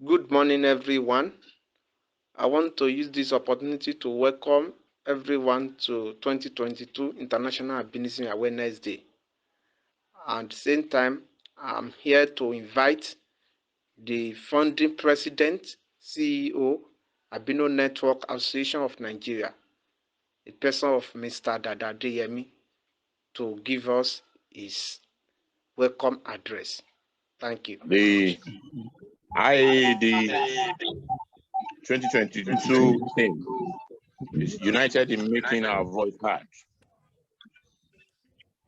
Good morning, everyone. I want to use this opportunity to welcome everyone to 2022 International Albinism Awareness Day. At the same time, I'm here to invite the founding president, CEO, Albino Network Association of Nigeria, the person of Mr. Dada Adeyemi, to give us his welcome address. Thank you very much. The IAAD 2022 theme is United in Making Our Voice Heard.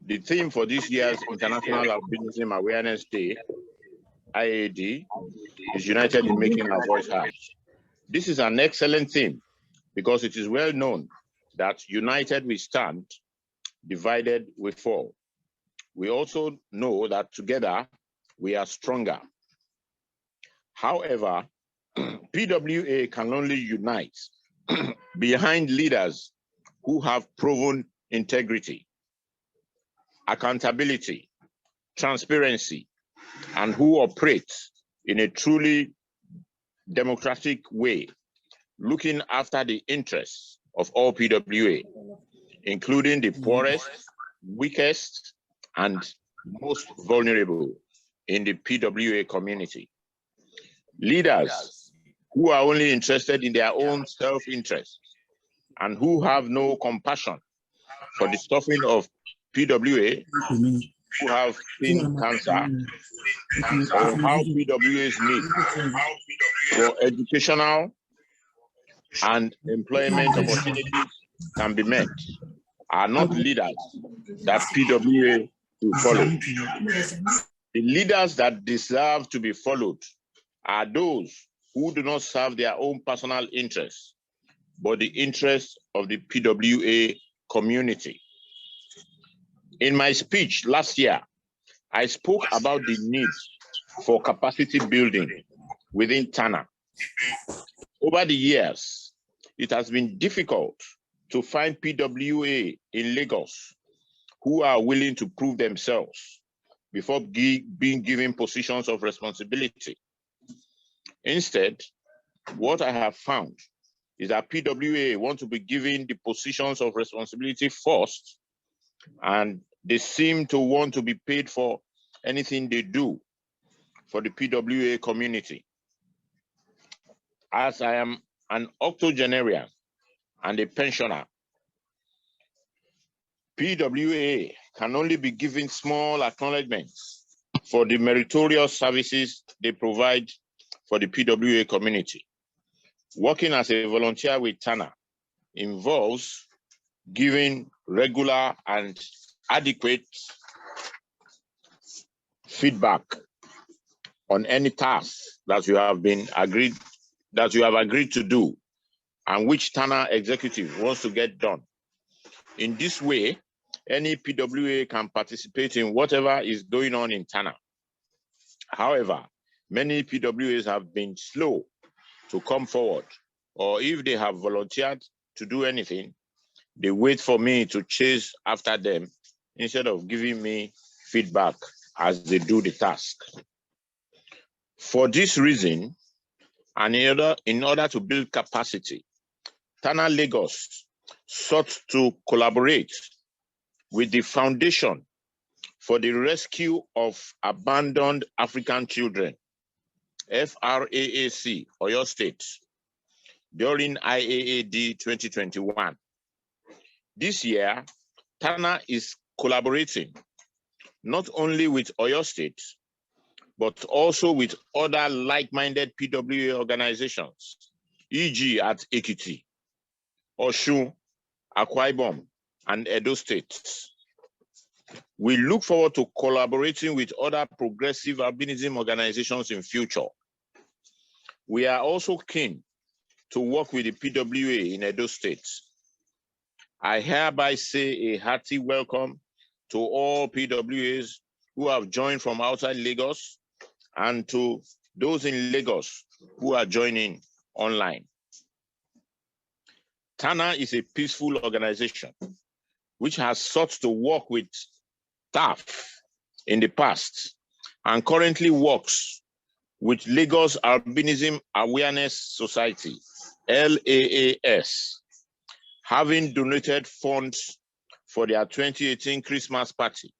The theme for this year's International Albinism Awareness Day, IAAD, is United in Making Our Voice Heard. This is an excellent theme because it is well known that united we stand, divided we fall. We also know that together we are stronger. However, PWA can only unite behind leaders who have proven integrity, accountability, transparency, and who operate in a truly democratic way, looking after the interests of all PWA, including the poorest, weakest, and most vulnerable in the PWA community. Leaders who are only interested in their own self-interest and who have no compassion for the suffering of PWA who have skin cancer, or how PWA's need for educational and employment opportunities can be met, are not leaders that PWA will follow. The leaders that deserve to be followed are those who do not serve their own personal interests, but the interests of the PWA community. In my speech last year, I spoke about the need for capacity building within TANA. Over the years, it has been difficult to find PWA in Lagos who are willing to prove themselves before being given positions of responsibility. Instead, what I have found is that PWA want to be given the positions of responsibility first, and they seem to want to be paid for anything they do for the PWA community. As I am an octogenarian and a pensioner, PWA can only be given small acknowledgements for the meritorious services they provide for the PWA community. Working as a volunteer with TANA involves giving regular and adequate feedback on any task that you have agreed to do and which TANA executive wants to get done. In this way, any PWA can participate in whatever is going on in TANA. However, many PWAs have been slow to come forward, or if they have volunteered to do anything, they wait for me to chase after them instead of giving me feedback as they do the task. For this reason, and in order to build capacity, TANA Lagos sought to collaborate with the Foundation for the Rescue of Abandoned African Children, FRAAC, Oyo State, during IAAD 2021. This year, TANA is collaborating not only with Oyo State, but also with other like-minded PWA organizations, e.g. at Ekiti, Osun, Akwa Ibom, and Edo States. We look forward to collaborating with other progressive albinism organizations in future. We are also keen to work with the PWA in Edo State. I hereby say a hearty welcome to all PWAs who have joined from outside Lagos and to those in Lagos who are joining online. TANA is a peaceful organization which has sought to work with staff in the past and currently works with Lagos Albinism Awareness Society, LAAS, having donated funds for their 2018 Christmas party.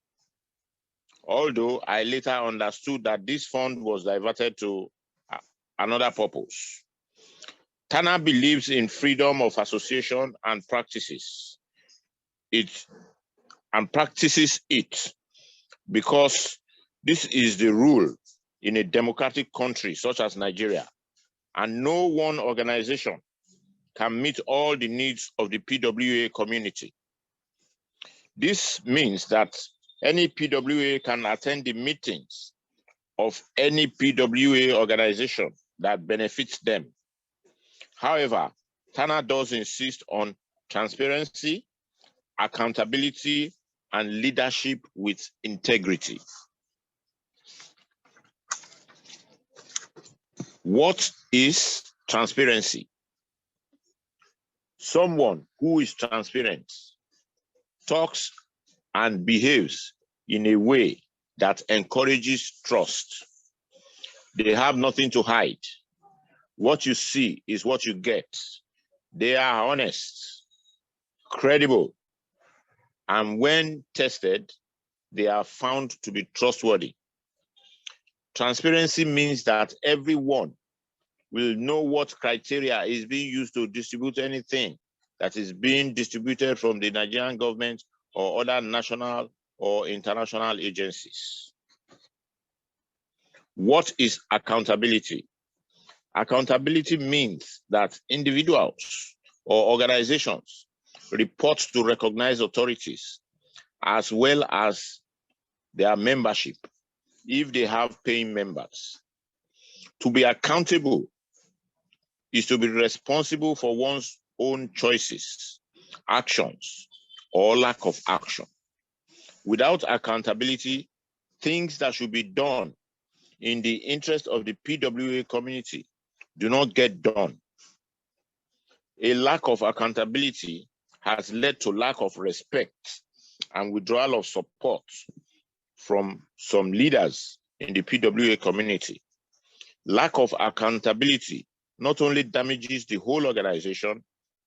Although I later understood that this fund was diverted to another purpose. TANA believes in freedom of association and practices it because this is the rule in a democratic country such as Nigeria, and no one organization can meet all the needs of the PWA community. This means that any PWA can attend the meetings of any PWA organization that benefits them. However, TANA does insist on transparency, accountability, and leadership with integrity. What is transparency? Someone who is transparent talks and behaves in a way that encourages trust. They have nothing to hide. What you see is what you get. They are honest, credible, and when tested, they are found to be trustworthy. Transparency means that everyone will know what criteria is being used to distribute anything that is being distributed from the Nigerian government or other national or international agencies. What is accountability? Accountability means that individuals or organizations report to recognized authorities as well as their membership if they have paying members. To be accountable is to be responsible for one's own choices, actions, or lack of action. Without accountability, things that should be done in the interest of the PWA community do not get done. A lack of accountability has led to lack of respect and withdrawal of support from some leaders in the PWA community. Lack of accountability not only damages the whole organization,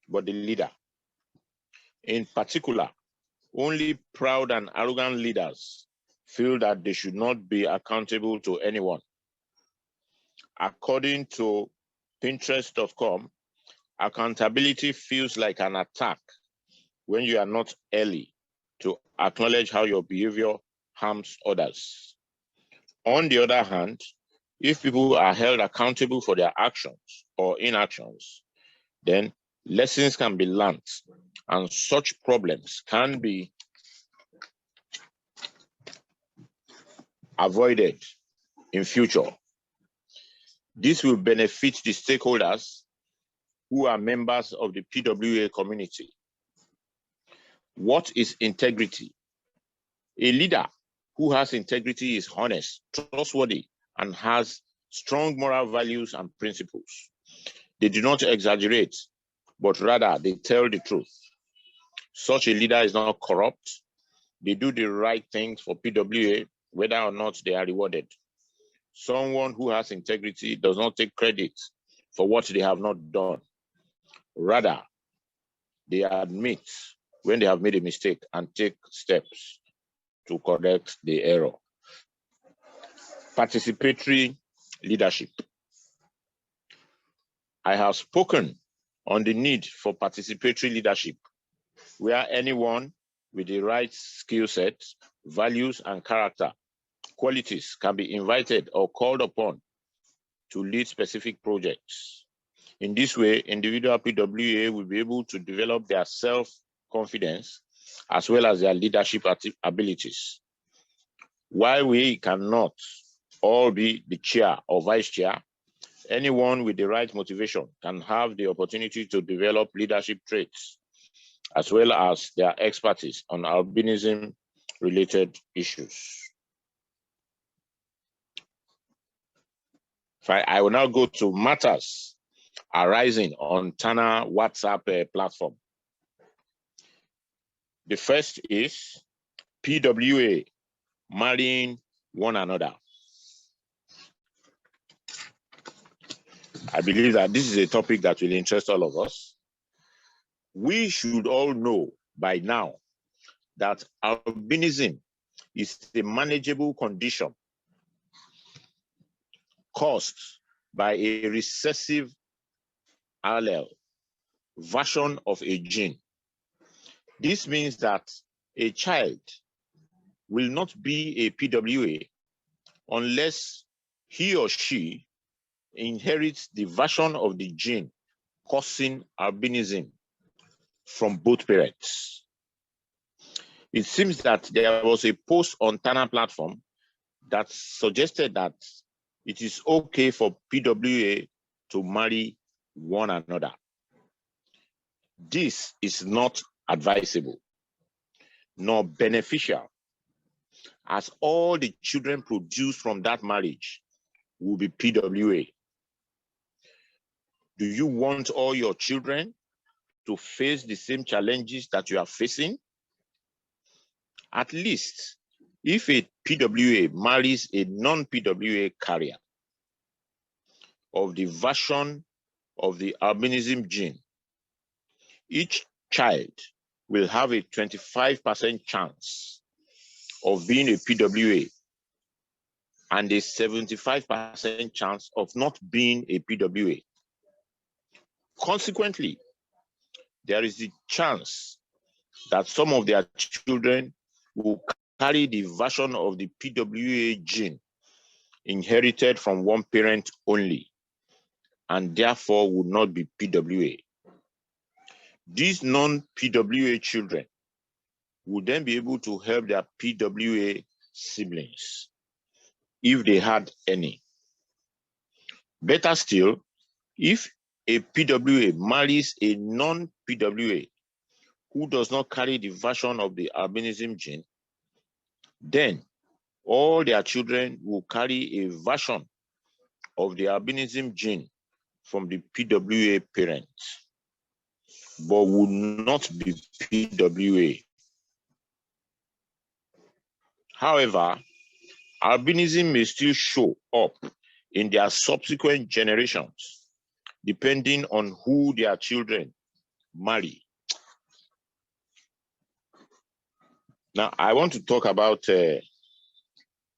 but the leader. In particular, only proud and arrogant leaders feel that they should not be accountable to anyone. According to Pinterest.com, accountability feels like an attack when you are not early to acknowledge how your behavior harms others. On the other hand, if people are held accountable for their actions or inactions, then lessons can be learned and such problems can be avoided in future. This will benefit the stakeholders who are members of the PWA community. What is integrity? A leader who has integrity is honest, trustworthy, and has strong moral values and principles. They do not exaggerate, but rather they tell the truth. Such a leader is not corrupt. They do the right things for PWA, whether or not they are rewarded. Someone who has integrity does not take credit for what they have not done. Rather, they admit when they have made a mistake and take steps to correct the error. Participatory leadership. I have spoken on the need for participatory leadership, where anyone with the right skill set, values, and character qualities can be invited or called upon to lead specific projects. In this way, individual PWA will be able to develop their self-confidence as well as their leadership abilities. While we cannot all be the chair or vice chair, anyone with the right motivation can have the opportunity to develop leadership traits as well as their expertise on albinism-related issues. I will now go to matters arising on TANA WhatsApp platform. The first is PWA marrying one another. I believe that this is a topic that will interest all of us. We should all know by now that albinism is a manageable condition caused by a recessive allele version of a gene. This means that a child will not be a PWA unless he or she inherits the version of the gene causing albinism from both parents. It seems that there was a post on TANA platform that suggested that it is okay for PWA to marry one another. This is not advisable nor beneficial, as all the children produced from that marriage will be PWA. Do you want all your children to face the same challenges that you are facing? At least, if a PWA marries a non-PWA carrier of the version of the albinism gene, each child will have a 25% chance of being a PWA and a 75% chance of not being a PWA. Consequently, there is the chance that some of their children will carry the version of the PWA gene inherited from one parent only, and therefore would not be PWA. These non-PWA children would then be able to help their PWA siblings, if they had any. Better still, if a PWA marries a non-PWA who does not carry the version of the albinism gene, then all their children will carry a version of the albinism gene from the PWA parents, but will not be PWA. However, albinism may still show up in their subsequent generations, depending on who their children marry. Now, I want to talk about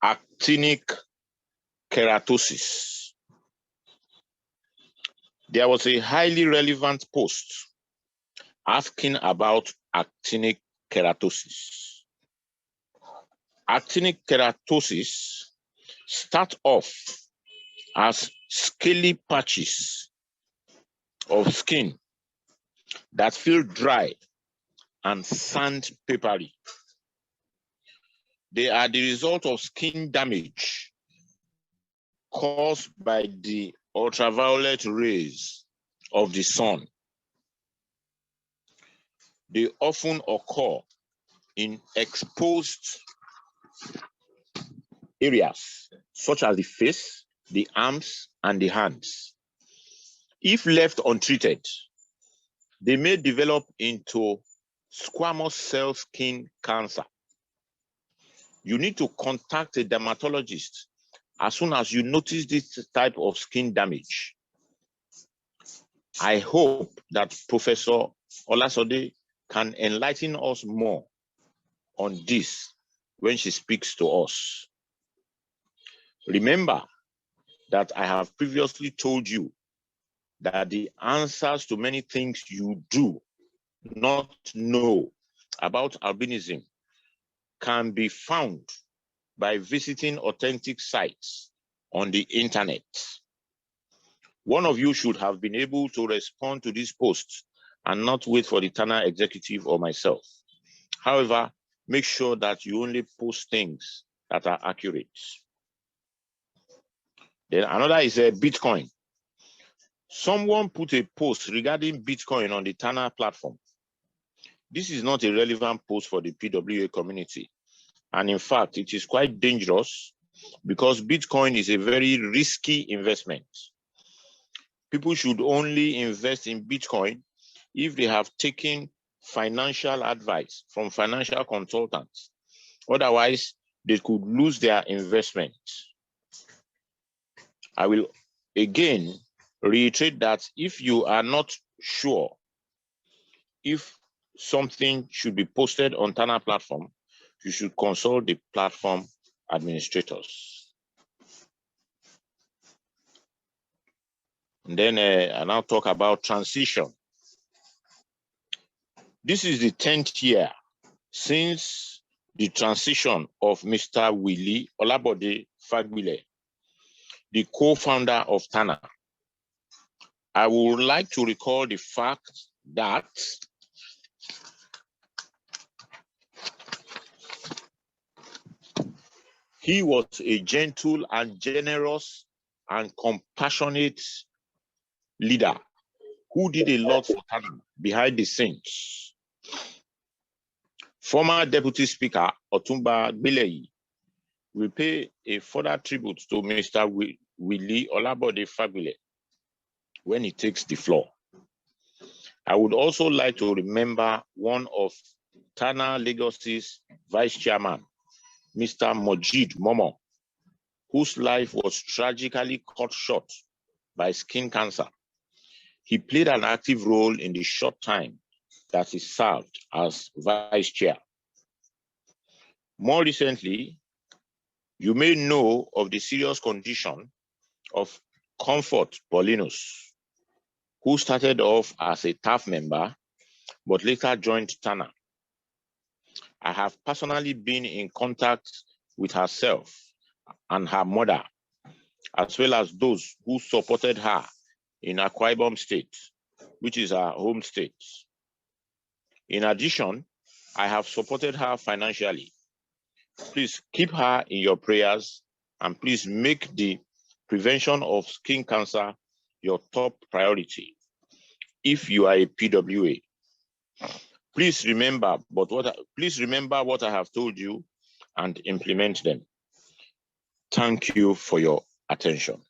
actinic keratosis. There was a highly relevant post asking about actinic keratosis. Actinic keratosis starts off as scaly patches of skin that feel dry and sandpapery. They are the result of skin damage caused by the ultraviolet rays of the sun. They often occur in exposed areas, such as the face, the arms, and the hands. If left untreated, they may develop into squamous cell skin cancer. You need to contact a dermatologist as soon as you notice this type of skin damage. I hope that Professor Olasode can enlighten us more on this when she speaks to us. Remember that I have previously told you that the answers to many things you do not know about albinism can be found by visiting authentic sites on the internet. One of you should have been able to respond to this post and not wait for the TANA executive or myself. However, make sure that you only post things that are accurate. Then another is Bitcoin. Someone put a post regarding Bitcoin on the TANA platform. This is not a relevant post for the PWA community. And in fact, it is quite dangerous because Bitcoin is a very risky investment. People should only invest in Bitcoin if they have taken financial advice from financial consultants. Otherwise, they could lose their investment. I will again reiterate that if you are not sure if something should be posted on TANA platform, you should consult the platform administrators. And then I now talk about transition. This is the 10th year since the transition of Mr. Willie Olabode Fagbile, the co-founder of TANA. I would like to recall the fact that he was a gentle and generous and compassionate leader who did a lot for TANA behind the scenes. Former Deputy Speaker Otumba Gbeleyi will pay a further tribute to Mr. Willie Olabode Fagbile when he takes the floor. I would also like to remember one of TANA Lagos's Vice Chairman, Mr. Mojid Momo, whose life was tragically cut short by skin cancer. He played an active role in the short time that he served as Vice Chair. More recently, you may know of the serious condition of Comfort Paulinus, who started off as a TAF member, but later joined TANA. I have personally been in contact with herself and her mother, as well as those who supported her in Akwa Ibom State, which is her home state. In addition, I have supported her financially. Please keep her in your prayers and please make the prevention of skin cancer your top priority. If you are a PWA, please remember what I have told you and implement them. Thank you for your attention.